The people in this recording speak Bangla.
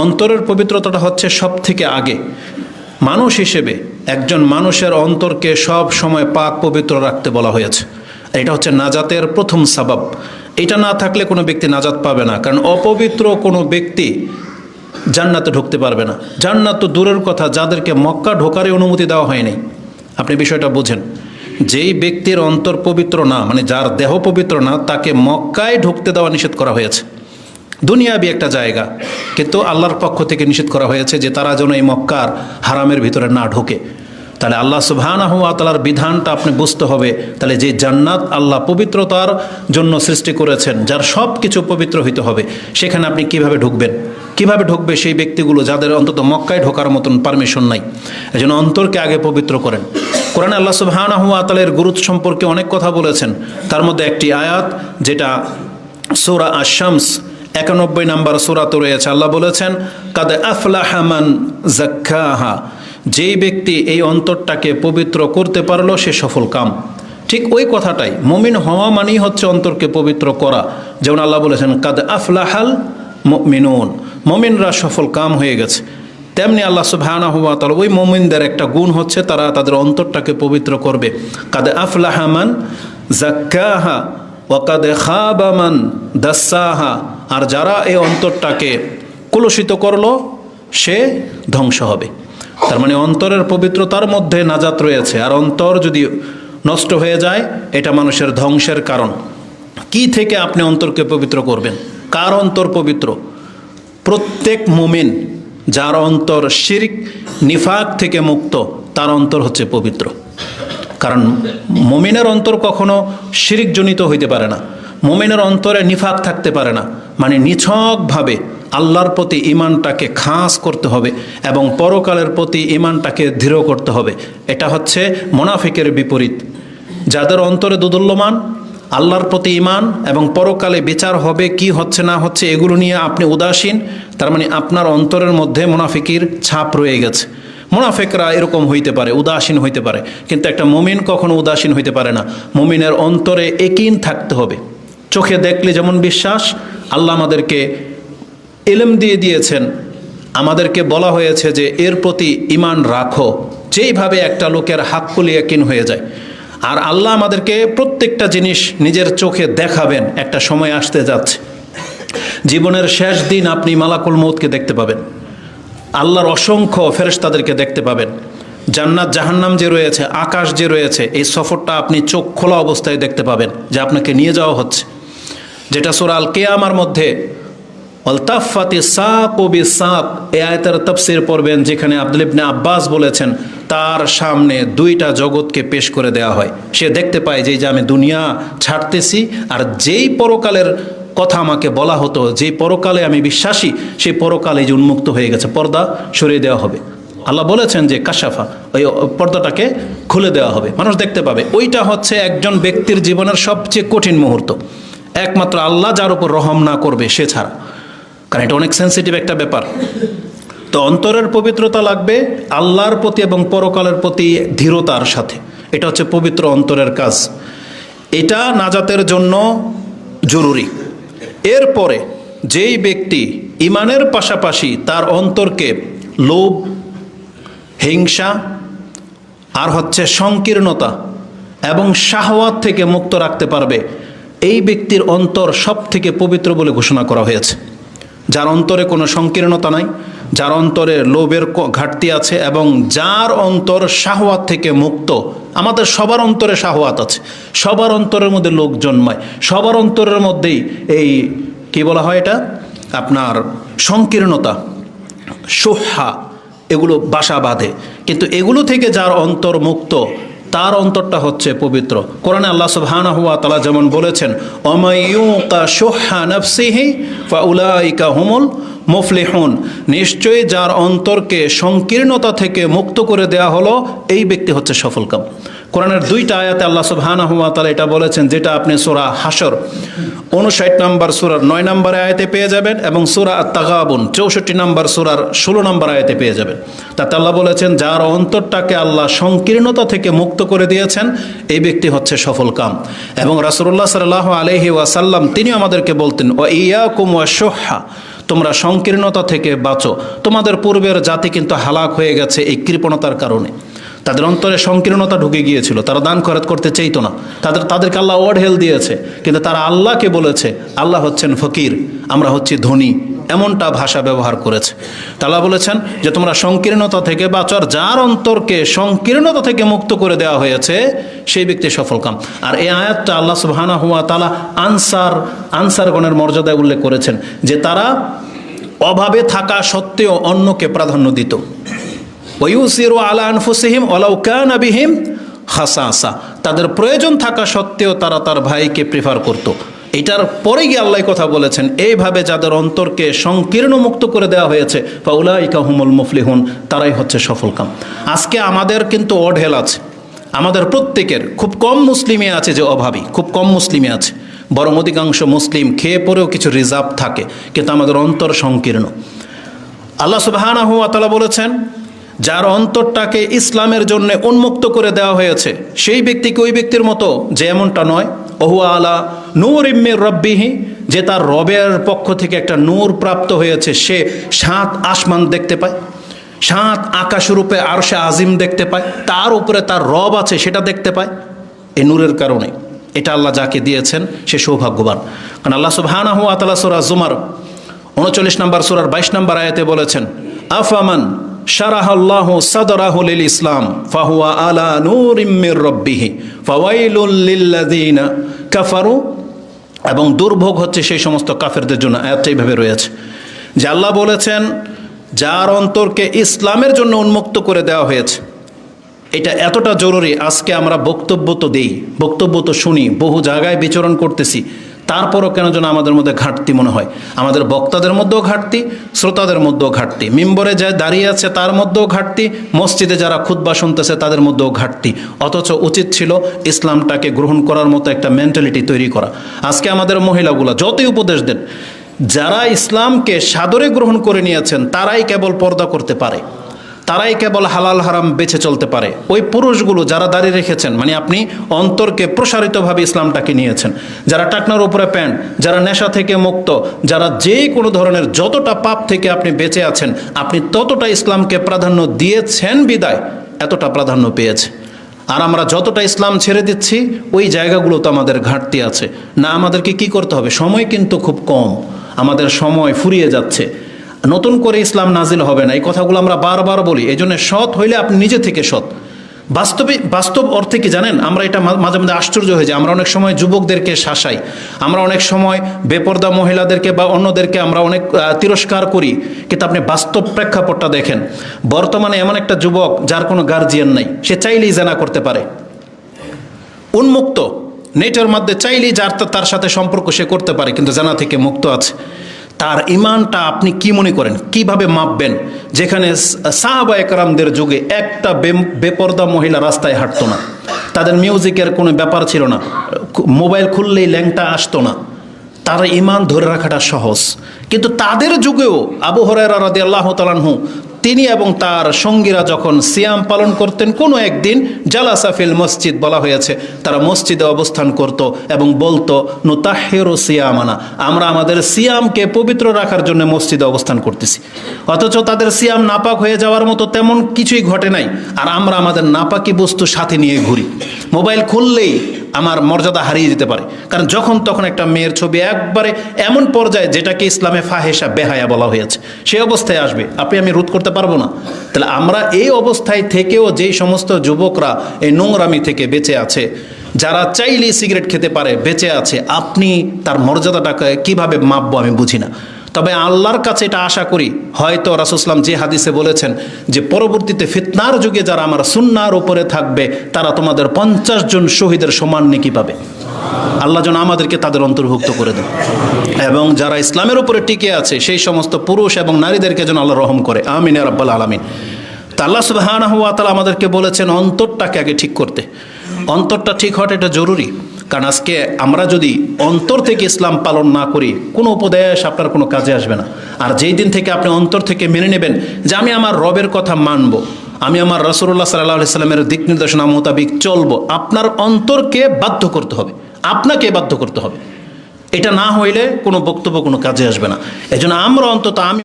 অন্তরের পবিত্রতাটা হচ্ছে সব থেকে আগে। মানুষ হিসেবে একজন মানুষের অন্তরকে সব সময় পাক পবিত্র রাখতে বলা হয়েছে। এটা হচ্ছে নাজাতের প্রথম সাবাব। এটা না থাকলে কোনো ব্যক্তি নাজাত পাবে না, কারণ অপবিত্র কোনো ব্যক্তি জান্নাতে ঢুকতে পারবে না। জান্নাত তো দূরের কথা, যাদেরকে মক্কা ঢোকারই অনুমতি দেওয়া হয়নি। আপনি বিষয়টা বুঝেন, যেই ব্যক্তির অন্তর পবিত্র না, মানে যার দেহ পবিত্র না, তাকে মক্কায় ঢুকতে দেওয়া নিষেধ করা হয়েছে। দুনিয়াবি একটা জায়গা, কিন্তু আল্লাহর পক্ষ থেকে নিষেধ করা হয়েছে যে তারা যেন এই মক্কার হারামের ভিতরে না ঢোকে। তাহলে আল্লাহ সুবহানাহু ওয়া তাআলার বিধানটা আপনি বুঝতে হবে। তাহলে যে জান্নাত আল্লাহ পবিত্রতার জন্য সৃষ্টি করেছেন, যার সব কিছু পবিত্র হইতে হবে, সেখানে আপনি কিভাবে ঢুকবেন? কিভাবে ঢুকবে সেই ব্যক্তিগুলো যাদের অন্তত মক্কায় ঢোকার মতন পারমিশন নাই? এজন্য অন্তরকে আগে পবিত্র করেন। কোরআনে আল্লাহ সুবহানাহু ওয়া তাআলার গুরুত্ব সম্পর্কে অনেক কথা বলেছেন। তার মধ্যে একটি আয়াত, যেটা সূরা আশ-শামস 91 নম্বর সূরাতে রয়েছে। আল্লাহ বলেছেন, কাদ আফলাহা মান যাক্কাহা, যেই ব্যক্তি এই অন্তরটাকে পবিত্র করতে পারলো সে সফল কাম। ঠিক ওই কথাটাই, মুমিন হওয়া মানেই হচ্ছে অন্তরকে পবিত্র করা। যেমন আল্লাহ বলেছেন, কাদ আফলাহাল মুমিনুন, মুমিনরা সফল কাম হয়ে গেছে। তেমনি আল্লাহ সুবহানাহু ওয়া তাআলা ওই মুমিনদের একটা গুণ হচ্ছে তারা তাদের অন্তরটাকে পবিত্র করবে। কাদ আফলাহা মান যাক্কাহা ওয়া কাদ খাবা মান দাসসাহা, আর যারা এই অন্তরটাকে কলুষিত করলো সে ধ্বংস হবে। তার মানে অন্তরের পবিত্রতার মধ্যে নাজাত রয়েছে। আর অন্তর যদি নষ্ট হয়ে যায়, এটা মানুষের ধ্বংসের কারণ। কি থেকে আপনি অন্তরকে পবিত্র করবেন? কার অন্তর পবিত্র? প্রত্যেক মুমিন যার অন্তর শিরক নিফাক থেকে মুক্ত, তার অন্তর হচ্ছে পবিত্র। কারণ মুমিনের অন্তর কখনো শিরকজনিত হইতে পারে না। মুমিনের অন্তরে নিফাক থাকতে পারে না। মানে নিছকভাবে আল্লাহর প্রতি ঈমানটাকে খাস করতে হবে এবং পরকালের প্রতি ঈমানটাকে দৃঢ় করতে হবে। এটা হচ্ছে মুনাফিকের বিপরীত। যাদের অন্তরে দোদুল্যমান, আল্লাহর প্রতি ঈমান এবং পরকালে বিচার হবে কি হচ্ছে না হচ্ছে এগুলো নিয়ে আপনি উদাসীন, তার মানে আপনার অন্তরের মধ্যে মুনাফিকির ছাপ রয়ে গেছে। মুনাফিকরা এরকম হইতে পারে, উদাসীন হইতে পারে, কিন্তু একটা মুমিন কখনো উদাসীন হইতে পারে না। মুমিনের অন্তরে ইয়াকিন থাকতে হবে। চোখে দেখলে যেমন বিশ্বাস, আল্লাহ আমাদেরকে ইলম দিয়ে দিয়েছেন, আমাদেরকে বলা হয়েছে যে এর প্রতি ঈমান রাখো, যেইভাবে একটা লোকের হাক্কুল ইয়াকিন হয়ে যায়। আর আল্লাহ আমাদেরকে প্রত্যেকটা জিনিস নিজের চোখে দেখাবেন। একটা সময় আসতে যাচ্ছে, জীবনের শেষ দিন আপনি মালাকুল মউতকে দেখতে পাবেন, আল্লাহর অসংখ্য ফেরেশতাদেরকে দেখতে পাবেন, জান্নাত জাহান্নাম যে রয়েছে, আকাশ যে রয়েছে, এই সফরটা আপনি চোখ খোলা অবস্থায় দেখতে পাবেন যে আপনাকে নিয়ে যাওয়া হচ্ছে। যেটা সূরা আল কিয়ামার মধ্যে ওয়ালতাফাতি সাকু বিসাক, এই আয়াতের তাফসীর পড়বেন, যেখানে আব্দুল্লাহ ইবনে আব্বাস বলেছেন তার সামনে দুইটা জগৎকে পেশ করে দেওয়া হয়। সে দেখতে পায় যে আমি দুনিয়া ছাড়তেছি, আর যেই পরকালের কথা আমাকে বলা হতো, যেই পরকালে আমি বিশ্বাসী, সেই পরকালে যে উন্মুক্ত হয়ে গেছে, পর্দা সরিয়ে দেওয়া হবে। আল্লাহ বলেছেন যে কাশাফা, ওই পর্দাটাকে খুলে দেওয়া হবে, মানুষ দেখতে পাবে। ওইটা হচ্ছে একজন ব্যক্তির জীবনের সবচেয়ে কঠিন মুহূর্ত, একমাত্র আল্লাহ যার উপর রহম না করবে সে ছাড়া, কারণ এটা অনেক সেন্সিটিভ একটা ব্যাপার। তো অন্তরের পবিত্রতা লাগবে আল্লাহর প্রতি এবং পরকালের প্রতি দৃঢ়তার সাথে। এটা হচ্ছে পবিত্র অন্তরের কাজ, এটা নাজাতের জন্য জরুরি। এরপরে যেই ব্যক্তি ঈমানের পাশাপাশি তার অন্তরকে লোভ, হিংসা আর হচ্ছে সংকীর্ণতা এবং শাহওয়াত থেকে মুক্ত রাখতে পারবে, এই ব্যক্তির অন্তর সব থেকে পবিত্র বলে ঘোষণা করা হয়েছে। যার অন্তরে কোনো সংকীর্ণতা নাই, যার অন্তরে লোভের ঘাটতি আছে এবং যার অন্তর শাহওয়াত থেকে মুক্ত। আমাদের সবার অন্তরে শাহওয়াত আছে, সবার অন্তরের মধ্যে লোক জন্মায়, সবার অন্তরের মধ্যেই এই কি বলা হয়, এটা আপনার সংকীর্ণতা, সুহা, এগুলো বাসা বাঁধে। কিন্তু এগুলো থেকে যার অন্তর মুক্ত, তার অন্তরটা হচ্ছে পবিত্র। কোরআনে আল্লাহ সুবহানাহু ওয়া তাআলা যেমন বলেছেন, ওয়ামাইয়ুকা শুহা নাফসিহি ফাউলাইকা হুমুল মুফলিহুন, নিশ্চয়ই যার অন্তরকে সংকীর্ণতা থেকে মুক্ত করে দেয়া হলো, এই ব্যক্তি হচ্ছে সফলকাম। কোরআনের দুইটা আয়াতে আল্লাহ সুবহানাহু ওয়া তাআলা এটা বলেছেন, যেটা আপনি সূরা হাশর 59 নম্বর সূরার 9 নম্বর আয়াতে পেয়ে যাবেন এবং সূরা আত-তাগাবুন 64 নম্বর সূরার 16 নম্বর আয়াতে পেয়ে যাবেন। তাতে আল্লাহ বলেছেন, যার অন্তরটাকে আল্লাহ সংকীর্ণতা থেকে মুক্ত করে দিয়েছেন, এই ব্যক্তি হচ্ছে সফলকাম। এবং রাসূলুল্লাহ সাল্লাল্লাহু আলাইহি ওয়াসাল্লাম তিনিও আমাদেরকে বলতেন, ওয়া ইয়াকুম ওয়াশ-শুহা, তোমরা সংকীর্ণতা থেকে বাঁচো। তোমাদের পূর্বের জাতি কিন্তু হালাক হয়ে গেছে এই কৃপণতার কারণে। তাদের অন্তরে সংকীর্ণতা ঢুকে গিয়েছিল, তারা দান খয়রাত করতে চাইতো না। তাদেরকে আল্লাহ ওয়ার্ড দিয়েছে, কিন্তু তারা আল্লাহকে বলেছে আল্লাহ হচ্ছেন ফকির, আমরা হচ্ছি ধনী, এমনটা ভাষা ব্যবহার করেছে। আল্লাহ বলেছেন যে তোমরা সংকীর্ণতা থেকে বাঁচো, আর যার অন্তরকে সংকীর্ণতা থেকে মুক্ত করে দেওয়া হয়েছে সেই ব্যক্তি সফলকাম। আর এই আয়াতটা আল্লাহ সুবহানাহু ওয়া তাআলা আনসারগণের মর্যাদায় উল্লেখ করেছেন যে তারা অভাবে থাকা সত্ত্বেও অন্যকে প্রাধান্য দিত। ওয়ুসিরু আলা আনফুসিহিম ওয়ালাউ কানা বিহিম খাসাসা, তাদের প্রয়োজন থাকা সত্ত্বেও তারা তার ভাইকে প্রেফার করত। এটার পরে গিয়ে আল্লাহ কথা বলেছেন, এইভাবে যাদের অন্তরকে সংকীর্ণ মুক্ত করে দেওয়া হয়েছে ফাউলাইকা হুমুল মুফলিহুন, তারাই হচ্ছে সফলকাম। আজকে আমাদের কিন্তু অঢেল আছে, আমাদের প্রত্যেকের, খুব কম মুসলিমে আছে যে অভাবী, খুব কম মুসলিমে আছে, বরং অধিকাংশ মুসলিম খেয়ে পরেও কিছু রিজার্ভ থাকে, কিন্তু আমাদের অন্তর সংকীর্ণ। আল্লাহ সুবহানাহু ওয়া তাআলা বলেছেন যার অন্তরটাকে ইসলামের জন্য উন্মুক্ত করে দেওয়া হয়েছে সেই ব্যক্তিকে ওই ব্যক্তির মতো যে এমনটা নয়, ওহুয়া আলা নূর মির রব্বিহি, যে তার রবের পক্ষ থেকে একটা নূর প্রাপ্ত হয়েছে, সে 7 আসমান দেখতে পায়, 7 আকাশরূপে আরশে আজিম দেখতে পায়, তার উপরে তার রব আছে সেটা দেখতে পায়। এই নূরের কারণে এটা আল্লাহ যাকে দিয়েছেন সে সৌভাগ্যবান। কারণ আল্লাহ সুবহানাহু ওয়া তাআলা সূরা জুমার 39 নম্বর সূরার 22 নম্বর আয়াতে বলেছেন আফামান শারাহাল্লাহু সাদরাহু লিল ইসলাম ফাহুয়া আলা নূরিম মির রাব্বিহি ফাওয়াইলুল লিল্লাযিনা কাফারু, এবং দুর্ভোগ হচ্ছে সেই সমস্ত কাফেরদের জন্য। আয়াতটা এইভাবে রয়েছে যে আল্লাহ বলেছেন যার অন্তরকে ইসলামের জন্য উন্মুক্ত করে দেওয়া হয়েছে। এটা এতটা জরুরি, আজকে আমরা বক্তব্য তো দেই, বক্তব্য তো শুনি, বহু জায়গায় বিচরণ করতেছি, তারপরও কেন যেন আমাদের মধ্যে ঘাটতি মনে হয়। আমাদের বক্তাদের মধ্যেও ঘাটতি, শ্রোতাদের মধ্যেও ঘাটতি, মিম্বরে যা দাঁড়িয়ে আছে তার মধ্যেও ঘাটতি, মসজিদে যারা খুতবা শুনতেছে তাদের মধ্যেও ঘাটতি। অথচ উচিত ছিল ইসলামটাকে গ্রহণ করার মতো একটা মেন্টালিটি তৈরি করা। আজকে আমাদের মহিলাগুলো যতই উপদেশ দেন, যারা ইসলামকে সাদরে গ্রহণ করে নিয়েছেন তারাই কেবল পর্দা করতে পারে, তারাই কেবল হালাল হারাম বেছে চলতে পারে। ওই পুরুষগুলো যারা দাঁড়িয়ে রেখেছেন, মানে আপনি অন্তরকে প্রসারিতভাবে ইসলামটাকে নিয়েছেন, যারা টাকনার উপরে প্যান্ট, যারা নেশা থেকে মুক্ত, যারা যে কোনো ধরনের যতটা পাপ থেকে আপনি বেঁচে আছেন, আপনি ততটা ইসলামকে প্রাধান্য দিয়েছেন বিদায় এতটা প্রাধান্য পেয়েছে। আর আমরা যতটা ইসলাম ছেড়ে দিচ্ছি ওই জায়গাগুলো তো আমাদের ঘাটতি আছে। না, আমাদেরকে কি করতে হবে? সময় কিন্তু খুব কম, আমাদের সময় ফুরিয়ে যাচ্ছে, নতুন করে ইসলাম নাজিল হবে না। এই কথাগুলো আমরা বারবার বলি। এই জন্য সৎ হইলে আপনি নিজে থেকে সৎ। বাস্তব অর্থে কি জানেন, আমরা এটা মাঝে মাঝে আশ্চর্য হয়ে যাই। আমরা অনেক সময় যুবকদেরকে শাসাই, আমরা অনেক সময় বেপর্দা মহিলাদেরকে বা অন্যদেরকে আমরা অনেক তিরস্কার করি, কিন্তু আপনি বাস্তব প্রেক্ষাপটটা দেখেন। বর্তমানে এমন একটা যুবক যার কোনো গার্জিয়ান নাই, সে চাইলেই জেনা করতে পারে, উন্মুক্ত, নেটের মধ্যে চাইলেই তার সাথে সম্পর্ক সে করতে পারে, কিন্তু জেনা থেকে মুক্ত আছে। তার ইমানটা আপনি কি মনে করেন, কিভাবে মাপবেন? যেখানে সাহাবা একরামদের যুগে একটা বেপর্দা মহিলা রাস্তায় হাঁটতো না, তাদের মিউজিকের কোনো ব্যাপার ছিল না, মোবাইল খুললেই ল্যাংটা আসতো না, তার ইমান ধরে রাখাটা সহজ। কিন্তু তাদের যুগেও আবু হুরায়রা রাদিয়াল্লাহু তাআলা আনহু, তিনি এবং তার সঙ্গীরা যখন সিয়াম পালন করতেন, কোনো একদিন জালাসা ফিল মসজিদ বলা হয়েছে, তারা মসজিদে অবস্থান করত এবং বলতো নুতাহহিরু সিয়ামানা, আমরা আমাদের সিয়ামকে পবিত্র রাখার জন্য মসজিদে অবস্থান করতেছি। অথচ তাদের সিয়াম নাপাক হয়ে যাওয়ার মতো তেমন কিছুই ঘটে নাই, আর আমরা আমাদের নাপাকি বস্তু সাথে নিয়ে ঘুরি। মোবাইল খুললেই আমার মর্যাদা হারিয়ে যেতে পারে, কারণ যখন তখন একটা মেয়ের ছবি একবারে এমন পর্যায়ে যেটাকে ইসলামে ফাহেসা বেহায়া বলা হয়েছে, সেই অবস্থায় আসবে, আপনি আমি রোধ করতে পারবো না। তাহলে আমরা এই অবস্থায় থেকেও যেই সমস্ত যুবকরা এই নোংরামি থেকে বেঁচে আছে, যারা চাইলেই সিগারেট খেতে পারে বেঁচে আছে, আপনি তার মর্যাদাটাকে কিভাবে মাপবো আমি বুঝি না। তবে আল্লাহর কাছে এটা আশা করি, হয়তো রাসূল সাল্লাল্লাহু আলাইহি ওয়াসাল্লাম যে হাদিসে বলেছেন যে পরবর্তীতে ফিতনার যুগে যারা আমার সুন্নাহর উপরে থাকবে তারা তোমাদের 50 জন শহীদের সমান নেকি পাবে। আল্লাহ যেন আমাদেরকে তাদের অন্তর্ভুক্ত করে দেন, এবং যারা ইসলামের উপরে টিকে আছে সেই সমস্ত পুরুষ এবং নারীদেরকে যেন আল্লাহ রহম করে, আমিন ইয়া রাব্বাল আলামিন। তা আল্লাহ সুবহানাহু ওয়া তাআলা আমাদেরকে বলেছেন অন্তরটাকে আগে ঠিক করতে। অন্তরটা ঠিক হওয়াটা এটা জরুরি, কারণ আজকে আমরা যদি অন্তর থেকে ইসলাম পালন না করি, কোনো উপদেশ আপনার কোনো কাজে আসবে না। আর যেই দিন থেকে আপনি অন্তর থেকে মেনে নেবেন যে আমি আমার রবের কথা মানব, আমি আমার রাসূলুল্লাহ সাল্লাল্লাহু আলাইহি সাল্লামের দিক নির্দেশনা মোতাবিক চলবো, আপনার অন্তরকে বাধ্য করতে হবে, আপনাকে বাধ্য করতে হবে। এটা না হইলে কোনো বক্তব্য কোনো কাজে আসবে না। এজন্য আমরা অন্তত আমি